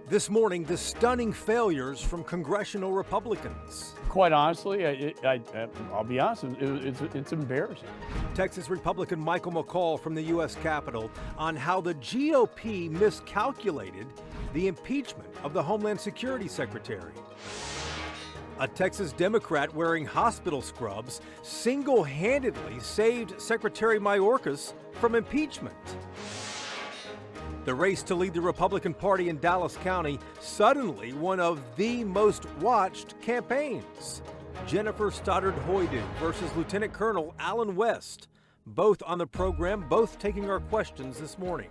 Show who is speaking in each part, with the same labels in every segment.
Speaker 1: This morning, the stunning failures from congressional Republicans.
Speaker 2: Quite honestly, I'll be honest, it's embarrassing.
Speaker 1: Texas Republican Michael McCall from the U.S. Capitol on how the GOP miscalculated the impeachment of the Homeland Security Secretary. A Texas Democrat wearing hospital scrubs single-handedly saved Secretary Mayorkas from impeachment. The race to lead the Republican Party in Dallas County, suddenly one of the most watched campaigns. Jennifer Stoddard-Hajdu versus Lieutenant Colonel Allen West, both on the program, both taking our questions this morning.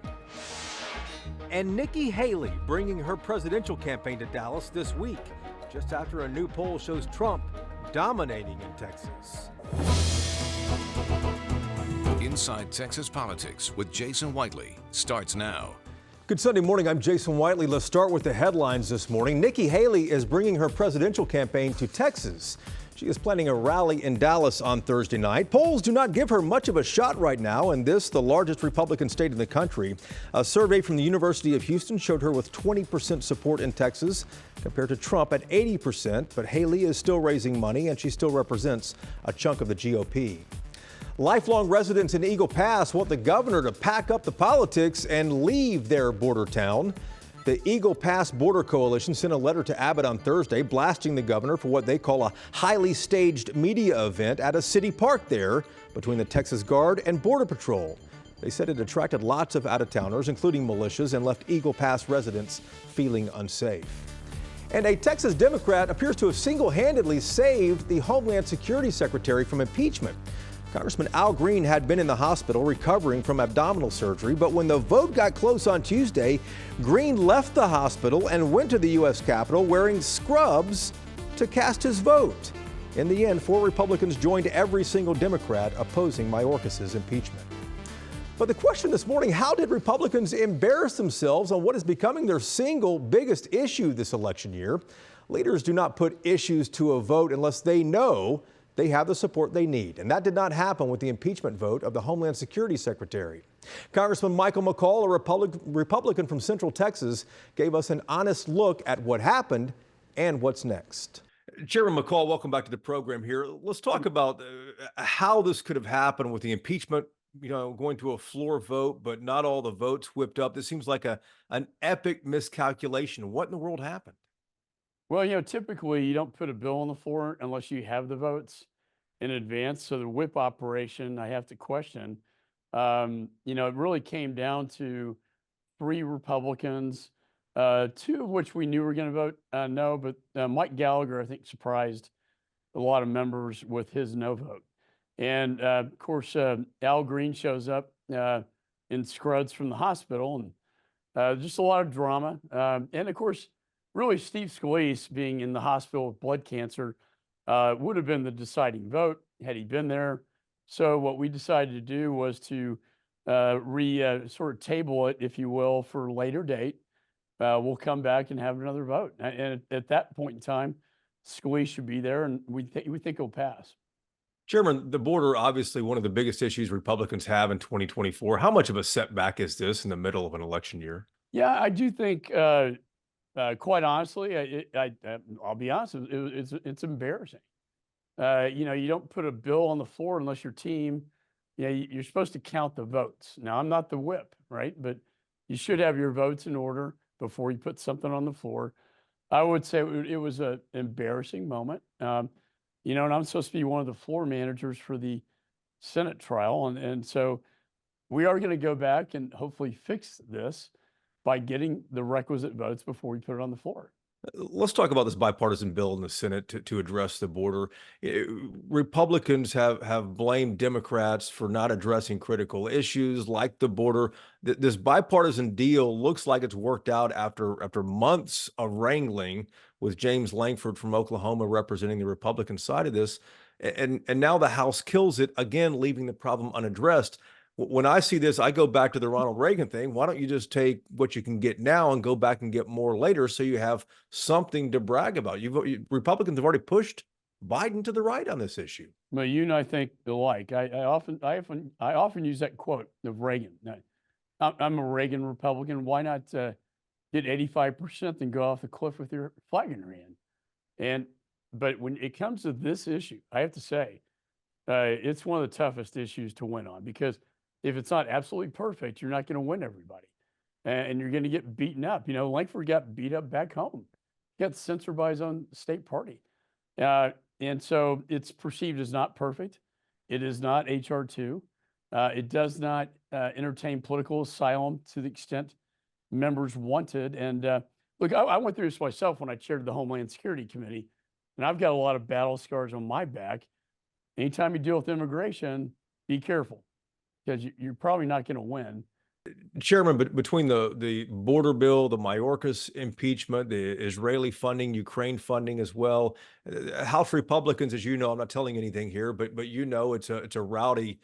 Speaker 1: And Nikki Haley bringing her presidential campaign to Dallas this week, just after a new poll shows Trump dominating in Texas.
Speaker 3: Inside Texas Politics with Jason Whiteley starts now.
Speaker 1: Good Sunday morning. I'm Jason Whiteley. Let's start with the headlines this morning. Nikki Haley is bringing her presidential campaign to Texas. She is planning a rally in Dallas on Thursday night. Polls do not give her much of a shot right now in this, the largest Republican state in the country. A survey from the University of Houston showed her with 20% support in Texas compared to Trump at 80%. But Haley is still raising money and she still represents a chunk of the GOP. Lifelong residents in Eagle Pass want the governor to pack up the politics and leave their border town. The Eagle Pass Border Coalition sent a letter to Abbott on Thursday blasting the governor for what they call a highly staged media event at a city park there between the Texas Guard and Border Patrol. They said it attracted lots of out-of-towners, including militias, and left Eagle Pass residents feeling unsafe. And a Texas Democrat appears to have single-handedly saved the Homeland Security Secretary from impeachment. Congressman Al Green had been in the hospital recovering from abdominal surgery, but when the vote got close on Tuesday, Green left the hospital and went to the U.S. Capitol wearing scrubs to cast his vote. In the end, 4 Republicans joined every single Democrat opposing Mayorkas' impeachment. But the question this morning, how did Republicans embarrass themselves on what is becoming their single biggest issue this election year? Leaders do not put issues to a vote unless they know they have the support they need. And that did not happen with the impeachment vote of the Homeland Security Secretary. Congressman Michael McCall, a Republican from Central Texas, gave us an honest look at what happened and what's next. Chairman McCall, welcome back to the program here. Let's talk about how this could have happened with the impeachment, going to a floor vote, but not all the votes whipped up. This seems like an epic miscalculation. What in the world happened?
Speaker 2: Well, typically you don't put a bill on the floor unless you have the votes in advance. So the whip operation, I have to question. It really came down to 3 Republicans, 2 of which we knew were going to vote no, but Mike Gallagher, I think, surprised a lot of members with his no vote. And of course, Al Green shows up in scrubs from the hospital, and just a lot of drama. And of course, really, Steve Scalise being in the hospital with blood cancer would have been the deciding vote had he been there. So what we decided to do was to sort of table it, if you will, for a later date. We'll come back and have another vote. And at that point in time, Scalise should be there, and we think it'll pass.
Speaker 1: Chairman, the border, obviously one of the biggest issues Republicans have in 2024. How much of a setback is this in the middle of an election year?
Speaker 2: Yeah, I do think, quite honestly, I'll be honest, it's embarrassing. You don't put a bill on the floor unless your team, you're supposed to count the votes. Now, I'm not the whip, right? But you should have your votes in order before you put something on the floor. I would say it was an embarrassing moment. And I'm supposed to be one of the floor managers for the Senate trial. And so we are going to go back and hopefully fix this by getting the requisite votes before we put it on the floor.
Speaker 1: Let's talk about this bipartisan bill in the Senate to address the border. Republicans have blamed Democrats for not addressing critical issues like the border. This bipartisan deal looks like it's worked out after months of wrangling with James Langford from Oklahoma representing the Republican side of this. And now the House kills it, again, leaving the problem unaddressed. When I see this, I go back to the Ronald Reagan thing. Why don't you just take what you can get now and go back and get more later so you have something to brag about? Republicans have already pushed Biden to the right on this issue.
Speaker 2: Well, you and I think alike. I often use that quote of Reagan. I'm a Reagan Republican. Why not get 85% than go off the cliff with your flag in your hand. But when it comes to this issue, I have to say, it's one of the toughest issues to win on, because if it's not absolutely perfect, you're not going to win everybody. And you're going to get beaten up. You know, Langford got beat up back home. He got censored by his own state party. And so it's perceived as not perfect. It is not HR 2. It does not entertain political asylum to the extent members wanted. And look, I went through this myself when I chaired the Homeland Security Committee, and I've got a lot of battle scars on my back. Anytime you deal with immigration, be careful, because you're probably not going to win.
Speaker 1: Chairman, but between the border bill, the Mayorkas impeachment, the Israeli funding, Ukraine funding as well, House Republicans, as you know, I'm not telling anything here, but you know, it's a rowdy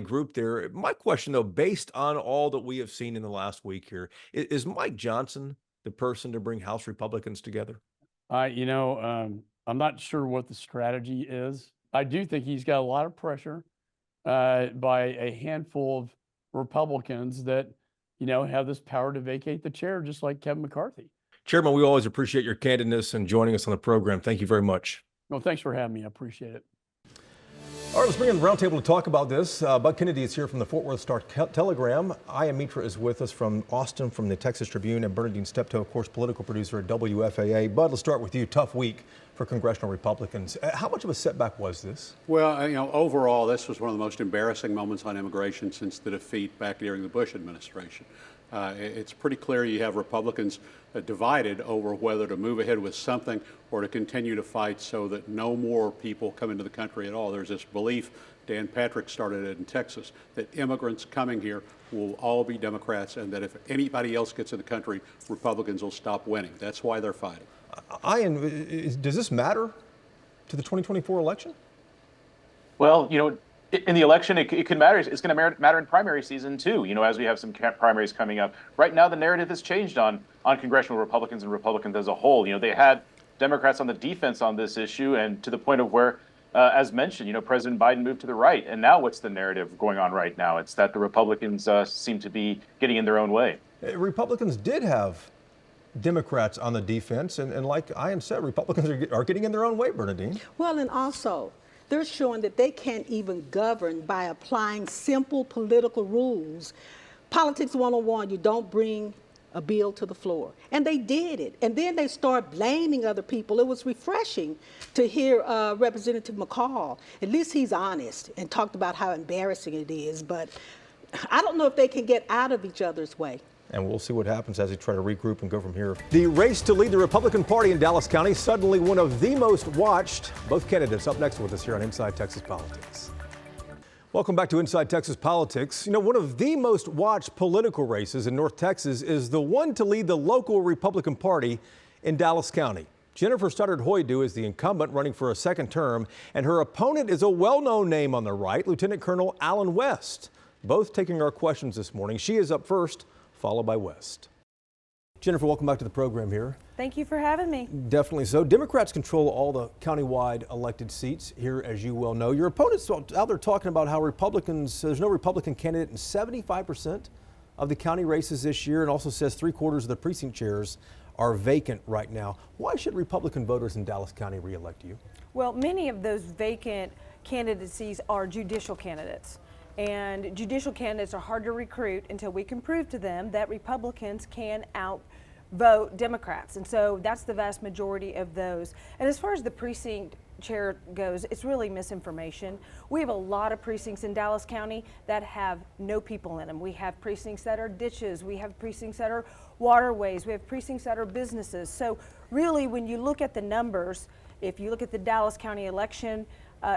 Speaker 1: group there. My question, though, based on all that we have seen in the last week here, is Mike Johnson the person to bring House Republicans together?
Speaker 2: I'm not sure what the strategy is. I do think he's got a lot of pressure by a handful of Republicans that, have this power to vacate the chair, just like Kevin McCarthy.
Speaker 1: Chairman, we always appreciate your candidness and joining us on the program. Thank you very much.
Speaker 2: Well, thanks for having me. I appreciate it.
Speaker 1: All right, let's bring in the roundtable to talk about this. Bud Kennedy is here from the Fort Worth Star-Telegram. Ian Mitra is with us from Austin, from the Texas Tribune, and Bernadine Steptoe, of course, political producer at WFAA. Bud, let's start with you. Tough week for congressional Republicans. How much of a setback was this?
Speaker 4: Well, overall, this was one of the most embarrassing moments on immigration since the defeat back during the Bush administration. It's pretty clear you have Republicans divided over whether to move ahead with something or to continue to fight so that no more people come into the country at all. There's this belief, Dan Patrick started it in Texas, that immigrants coming here will all be Democrats, and that if anybody else gets in the country, Republicans will stop winning. That's why they're fighting.
Speaker 1: Ian, does this matter to the 2024 election?
Speaker 5: Well, in the election, it could matter. It's going to matter in primary season, too, as we have some primaries coming up. Right now, the narrative has changed on congressional Republicans and Republicans as a whole. They had Democrats on the defense on this issue, and to the point of where, as mentioned, President Biden moved to the right. And now what's the narrative going on right now? It's that the Republicans seem to be getting in their own way.
Speaker 1: Republicans did have Democrats on the defense, and like Ian said, Republicans are getting in their own way, Bernadine.
Speaker 6: Well, and also, they're showing that they can't even govern by applying simple political rules. Politics 101, you don't bring a bill to the floor. And they did it. And then they start blaming other people. It was refreshing to hear Representative McCall. At least he's honest and talked about how embarrassing it is. But I don't know if they can get out of each other's way.
Speaker 1: And we'll see what happens as they try to regroup and go from here. The race to lead the Republican Party in Dallas County, suddenly one of the most watched. Both candidates up next with us here on Inside Texas Politics. Welcome back to Inside Texas Politics. One of the most watched political races in North Texas is the one to lead the local Republican Party in Dallas County. Jennifer Stoddard-Hajdu is the incumbent running for a second term, and her opponent is a well-known name on the right, Lieutenant Colonel Allen West. Both taking our questions this morning. She is up first, followed by West. Jennifer, welcome back to the program here.
Speaker 7: Thank you for having me.
Speaker 1: Definitely so. Democrats control all the countywide elected seats here, as you well know. Your opponent's out there talking about how there's no Republican candidate in 75% of the county races this year, and also says 3/4 of the precinct chairs are vacant right now. Why should Republican voters in Dallas County re-elect you?
Speaker 7: Well, many of those vacant candidacies are judicial candidates. And judicial candidates are hard to recruit until we can prove to them that Republicans can outvote Democrats. And so that's the vast majority of those. And as far as the precinct chair goes, it's really misinformation. We have a lot of precincts in Dallas County that have no people in them. We have precincts that are ditches. We have precincts that are waterways. We have precincts that are businesses. So really, when you look at the numbers, if you look at the Dallas County election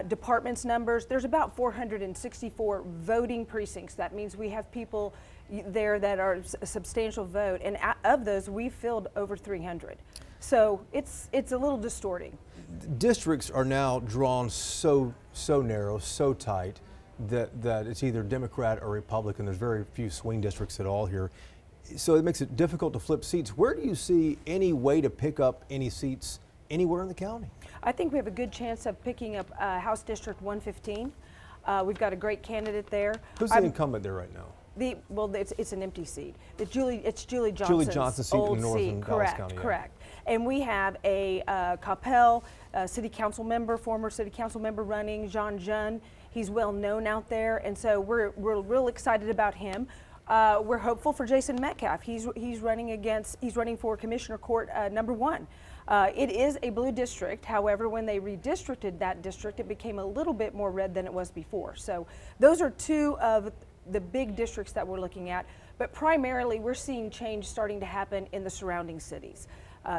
Speaker 7: department's numbers, there's about 464 voting precincts. That means we have people there that are a substantial vote, and of those, we've filled over 300. So it's a little distorting.
Speaker 1: Districts are now drawn so narrow, so tight that it's either Democrat or Republican. There's very few swing districts at all here. So it makes it difficult to flip seats. Where do you see any way to pick up any seats anywhere in the county?
Speaker 7: I think we have a good chance of picking up House District 115. We've got a great candidate there.
Speaker 1: Who's the incumbent there right now?
Speaker 7: It's an empty seat. It's Julie Johnson's
Speaker 1: seat in
Speaker 7: old
Speaker 1: northern
Speaker 7: seat.
Speaker 1: Dallas
Speaker 7: Correct,
Speaker 1: County, yeah.
Speaker 7: correct. And we have a Capel city council member, former city council member running, Jean Jeune. He's well known out there, and so we're real excited about him. We're hopeful for Jason Metcalf. He's running for Commissioner Court number 1. It is a blue district. However, when they redistricted that district, it became a little bit more red than it was before. So those are 2 of the big districts that we're looking at. But primarily, we're seeing change starting to happen in the surrounding cities.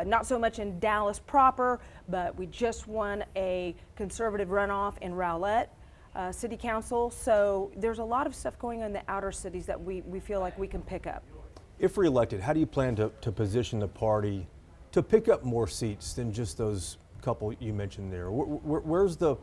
Speaker 7: Not so much in Dallas proper, but we just won a conservative runoff in Rowlett City Council. So there's a lot of stuff going on in the outer cities that we feel like we can pick up.
Speaker 1: If reelected, how do you plan to position the party to pick up more seats than just those couple you mentioned there? Where's the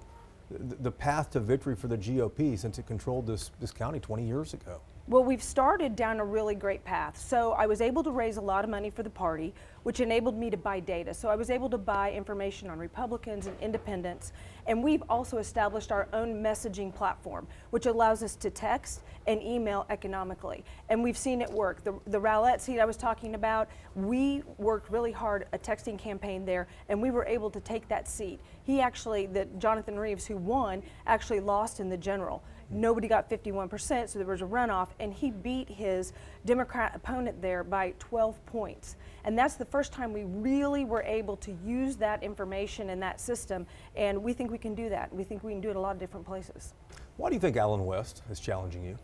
Speaker 1: path to victory for the GOP since it controlled this county 20 years ago?
Speaker 7: Well, we've started down a really great path. So I was able to raise a lot of money for the party, which enabled me to buy data. So I was able to buy information on Republicans and independents. And we've also established our own messaging platform, which allows us to text and email economically. And we've seen it work. The Rowlett seat I was talking about, we worked really hard a texting campaign there, and we were able to take that seat. Jonathan Reeves, who won, actually lost in the general. Nobody got 51%, so there was a runoff, and he beat his Democrat opponent there by 12 points. And that's the first time we really were able to use that information and that system, and we think we can do that. We think we can do it a lot of different places.
Speaker 1: Why do you think Allen West is challenging you?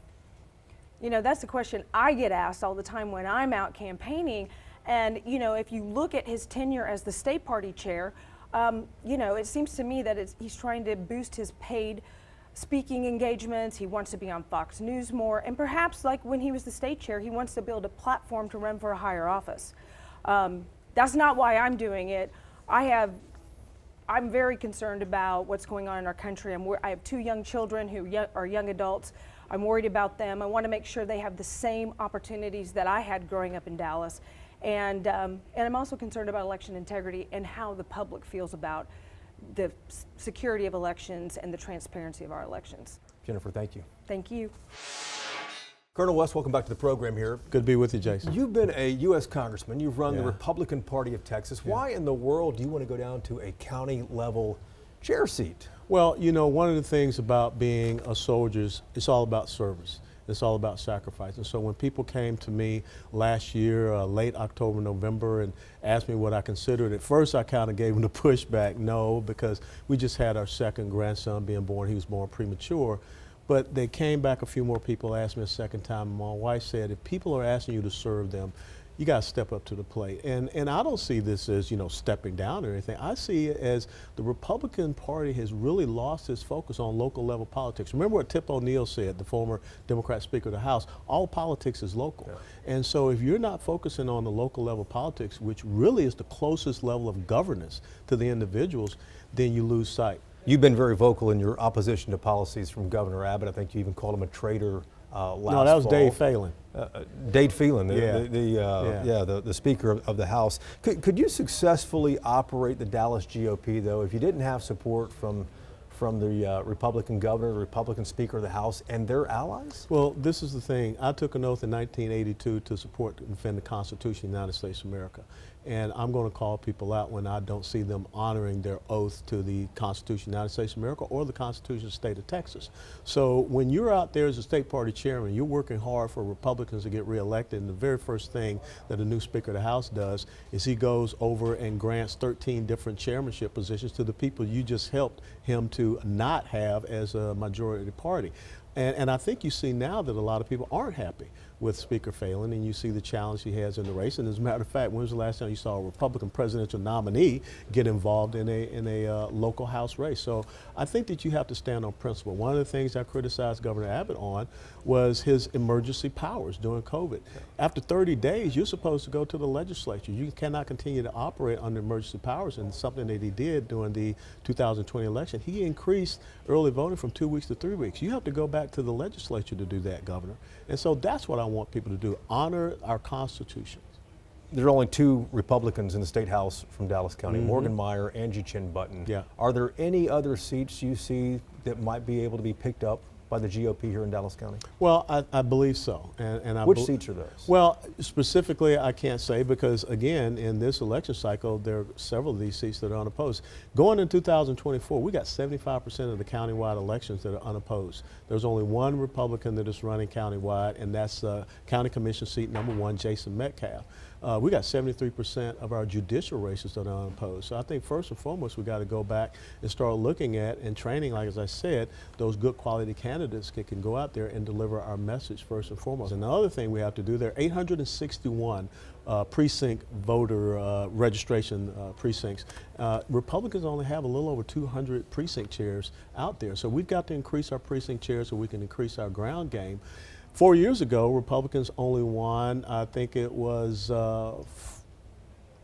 Speaker 7: You know, that's the question I get asked all the time when I'm out campaigning. And, you know, if you look at his tenure as the state party chair, you know, it seems to me that he's trying to boost his paid speaking engagements. He wants to be on Fox News more, and perhaps like when he was the state chair, he wants to build a platform to run for a higher office. That's not why I'm doing it. I'm very concerned about what's going on in our country. I have 2 young children who are young adults. I'm worried about them. I want to make sure they have the same opportunities that I had growing up in Dallas. And I'm also concerned about election integrity and how the public feels about the security of elections and the transparency of our elections.
Speaker 1: Jennifer, thank you.
Speaker 7: Thank you.
Speaker 1: Colonel West, welcome back to the program here.
Speaker 8: Good to be with you, Jason.
Speaker 1: You've been a U.S. Congressman. You've run the Republican Party of Texas.
Speaker 8: Yeah.
Speaker 1: Why in the world do you want to go down to a county level chair seat?
Speaker 8: Well, you know, one of the things about being a soldier is it's all about service. It's all about sacrifice. And so when people came to me last year, late October, November, and asked me what I considered, at first I kind of gave them the pushback, no, because we just had our second grandson being born. He was born premature. But they came back, a few more people asked me a second time, and my wife said, if people are asking you to serve them, you got to step up to the plate. And I don't see this as, you know, stepping down or anything. I see it as the Republican Party has really lost its focus on local level politics. Remember what Tip O'Neill said, the former Democrat Speaker of the House, all politics is local. Yeah. And so if you're not focusing on the local level politics, which really is the closest level of governance to the individuals, then you lose sight.
Speaker 1: You've been very vocal in your opposition to policies from Governor Abbott. I think you even called him a traitor last
Speaker 8: No, that was
Speaker 1: fall.
Speaker 8: Dave Phelan.
Speaker 1: Dave Phelan, the Speaker of the House. Could you successfully operate the Dallas GOP, though, if you didn't have support from the Republican governor, the Republican Speaker of the House, and their allies?
Speaker 8: Well, this is the thing. I took an oath in 1982 to support and defend the Constitution of the United States of America. And I'm going to call people out when I don't see them honoring their oath to the Constitution of the United States of America or the Constitution of the state of Texas. So when you're out there as a state party chairman, you're working hard for Republicans to get reelected, and the very first thing that a new Speaker of the House does is he goes over and grants 13 different chairmanship positions to the people you just helped him to not have as a majority party. And I think you see now that a lot of people aren't happy with Speaker Phelan, and you see the challenge he has in the race. And as a matter of fact, when was the last time you saw a Republican presidential nominee get involved in a local House race? So I think that you have to stand on principle. One of the things I criticized Governor Abbott on was his emergency powers during COVID. After 30 days, you're supposed to go to the legislature. You cannot continue to operate under emergency powers, and something that he did during the 2020 election. He increased early voting from 2 weeks to 3 weeks. You have to go back to the legislature to do that, Governor. And so that's what I want people to do, honor our Constitution.
Speaker 1: There are only 2 Republicans in the State House from Dallas County, Morgan Meyer, Angie Chin Button.
Speaker 8: Yeah.
Speaker 1: Are there any other seats you see that might be able to be picked up by the GOP here in Dallas County?
Speaker 8: Well, I believe so.
Speaker 1: Which seats are those?
Speaker 8: Well, specifically, I can't say because, again, in this election cycle, there are several of these seats that are unopposed. Going in 2024, we got 75% of the countywide elections that are unopposed. There's only one Republican that is running countywide, and that's County Commission seat number 1, Jason Metcalf. We got 73% of our judicial races that are unopposed. So I think first and foremost, we got to go back and start looking at and training, like as I said, those good quality candidates that can go out there and deliver our message first and foremost. And the other thing we have to do, there are 861 precinct voter registration precincts. Republicans only have a little over 200 precinct chairs out there. So we've got to increase our precinct chairs so we can increase our ground game. 4 years ago, Republicans only won, I think it was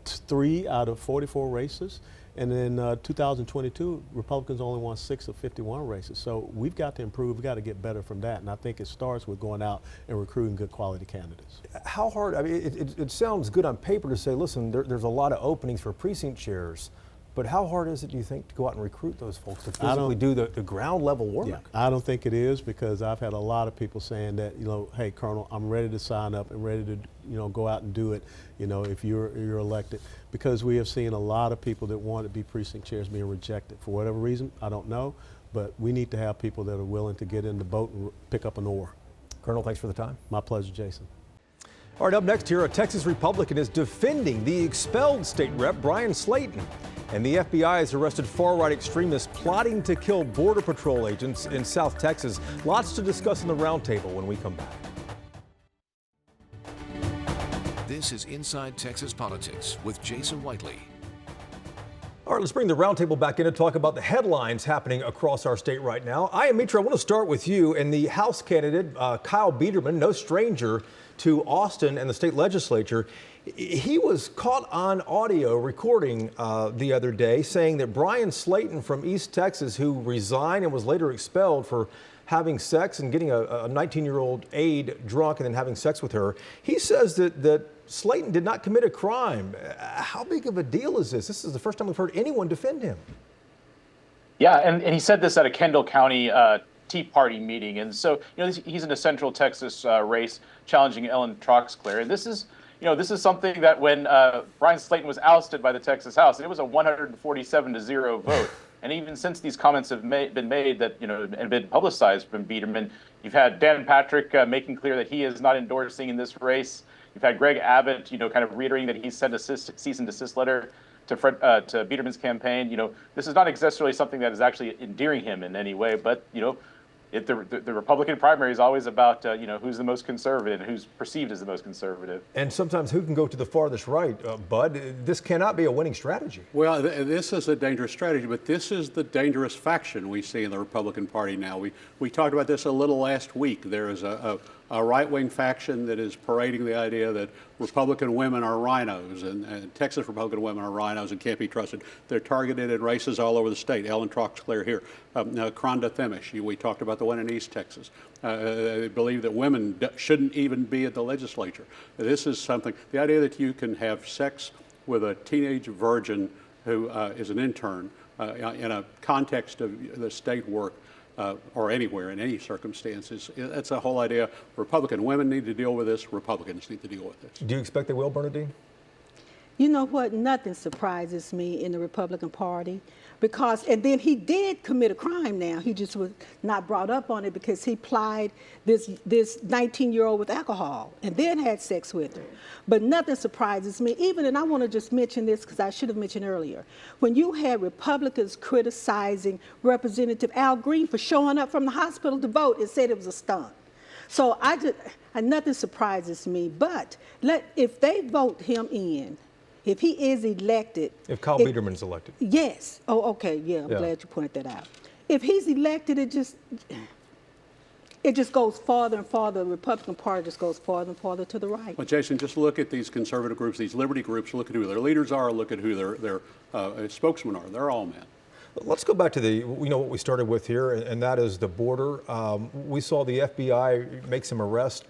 Speaker 8: 3 out of 44 races. And in 2022, Republicans only won 6 of 51 races. So we've got to improve. We've got to get better from that. And I think it starts with going out and recruiting good quality candidates.
Speaker 1: How hard, I mean, it sounds good on paper to say, listen, there's a lot of openings for precinct chairs. But how hard is it, do you think, to go out and recruit those folks to physically do the ground level work?
Speaker 8: Yeah, I don't think it is because I've had a lot of people saying that, hey, Colonel, I'm ready to sign up and ready to, go out and do it, if you're elected. Because we have seen a lot of people that want to be precinct chairs being rejected. For whatever reason, I don't know, but we need to have people that are willing to get in the boat and pick up an oar.
Speaker 1: Colonel, thanks for the time.
Speaker 8: My pleasure, Jason.
Speaker 1: All right, up next here, a Texas Republican is defending the expelled state rep, Brian Slayton. And the FBI has arrested far-right extremists plotting to kill Border Patrol agents in South Texas. Lots to discuss in the roundtable when we come back.
Speaker 3: This is Inside Texas Politics with Jason Whiteley.
Speaker 1: All right, let's bring the roundtable back in and talk about the headlines happening across our state right now. Mitra, I want to start with you and the House candidate, Kyle Biederman, no stranger to Austin and the state legislature. He was caught on audio recording the other day saying that Brian Slayton from East Texas, who resigned and was later expelled for having sex and getting a 19-year-old aide drunk and then having sex with her, he says that Slayton did not commit a crime. How big of a deal is this? This is the first time we've heard anyone defend him.
Speaker 5: Yeah, and he said this at a Kendall County Tea Party meeting. And so, he's in a Central Texas race challenging Ellen Troxclair. And this is something that when Brian Slayton was ousted by the Texas House, and it was a 147-0 vote. And even since these comments have been made that, and been publicized from Biederman, you've had Dan Patrick making clear that he is not endorsing in this race. You've had Greg Abbott, kind of reiterating that he sent a cease and desist letter to Biederman's campaign. This is not necessarily something that is actually endearing him in any way, but, the Republican primary is always about, who's the most conservative and who's perceived as the most conservative.
Speaker 1: And sometimes who can go to the farthest right, Bud? This cannot be a winning strategy.
Speaker 4: Well, this is a dangerous strategy, but this is the dangerous faction we see in the Republican Party now. We talked about this a little last week. There is a right-wing faction that is parading the idea that Republican women are rhinos and Texas Republican women are rhinos and can't be trusted. They're targeted in races all over the state. Ellen Troxclair here, Kronda Themish. We talked about the one in East Texas. They believe that women shouldn't even be at the legislature. This is something, the idea that you can have sex with a teenage virgin who is an intern in a context of the state work, or anywhere in any circumstances. That's a whole idea. Republican women need to deal with this. Republicans need to deal with this.
Speaker 1: Do you expect they will, Bernadine?
Speaker 6: You know what? Nothing surprises me in the Republican Party and then he did commit a crime now. He just was not brought up on it because he plied this 19-year-old with alcohol and then had sex with her. But nothing surprises me, and I want to just mention this because I should have mentioned earlier. When you had Republicans criticizing Representative Al Green for showing up from the hospital to vote and said it was a stunt. So nothing surprises me, but if they vote him in, if he is elected.
Speaker 1: If Kyle Biederman is elected.
Speaker 6: Yes. Oh, okay. Yeah, I'm glad you pointed that out. If he's elected, it just goes farther and farther. The Republican Party just goes farther and farther to the right.
Speaker 4: Well, Jason, just look at these conservative groups, these liberty groups, look at who their leaders are, look at who their spokesmen are. They're all men.
Speaker 1: Let's go back to what we started with here, and that is the border. We saw the FBI make some arrests,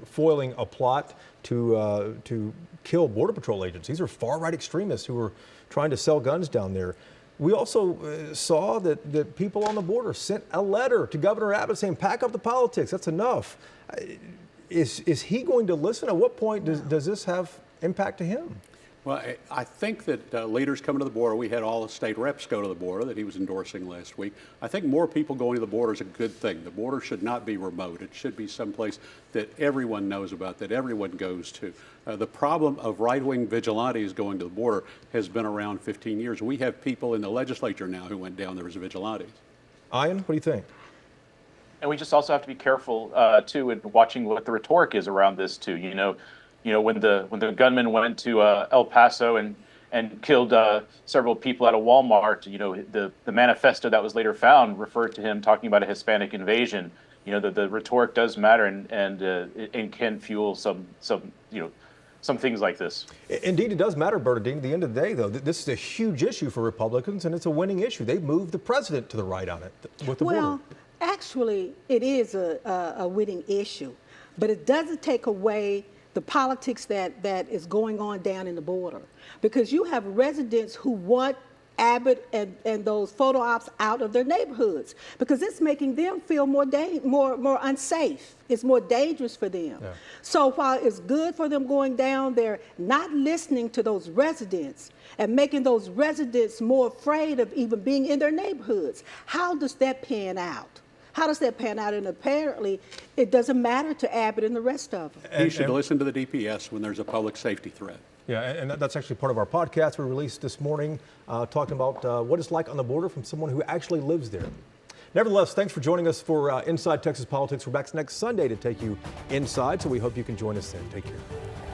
Speaker 1: foiling a plot to kill Border Patrol agents. These are far-right extremists who were trying to sell guns down there. We also saw that people on the border sent a letter to Governor Abbott saying, pack up the politics, that's enough. Is he going to listen? At what point does this have impact to him?
Speaker 4: Well, I think that leaders coming to the border, we had all the state reps go to the border that he was endorsing last week. I think more people going to the border is a good thing. The border should not be remote. It should be someplace that everyone knows about, that everyone goes to. The problem of right-wing vigilantes going to the border has been around 15 years. We have people in the legislature now who went down there as vigilantes.
Speaker 1: Ian, what do you think?
Speaker 5: And we just also have to be careful, too, in watching what the rhetoric is around this, too. You know, when the gunman went to El Paso and killed several people at a Walmart, you know, the manifesto that was later found referred to him talking about a Hispanic invasion. You know, the rhetoric does matter and can fuel some things like this.
Speaker 1: Indeed, it does matter, Bernadine. At the end of the day, though, this is a huge issue for Republicans, and it's a winning issue. They've moved the president to the right on it with the border.
Speaker 6: Well, actually, it is a winning issue, but it doesn't take away the politics that is going on down in the border, because you have residents who want Abbott and those photo ops out of their neighborhoods because it's making them feel more unsafe. It's more dangerous for them. Yeah. So while it's good for them going down there, not listening to those residents and making those residents more afraid of even being in their neighborhoods, how does that pan out? How does that pan out? And apparently, it doesn't matter to Abbott and the rest of them.
Speaker 4: He should listen to the DPS when there's a public safety threat.
Speaker 1: Yeah, and that's actually part of our podcast we released this morning, talking about what it's like on the border from someone who actually lives there. Nevertheless, thanks for joining us for Inside Texas Politics. We're back next Sunday to take you inside, so we hope you can join us then. Take care.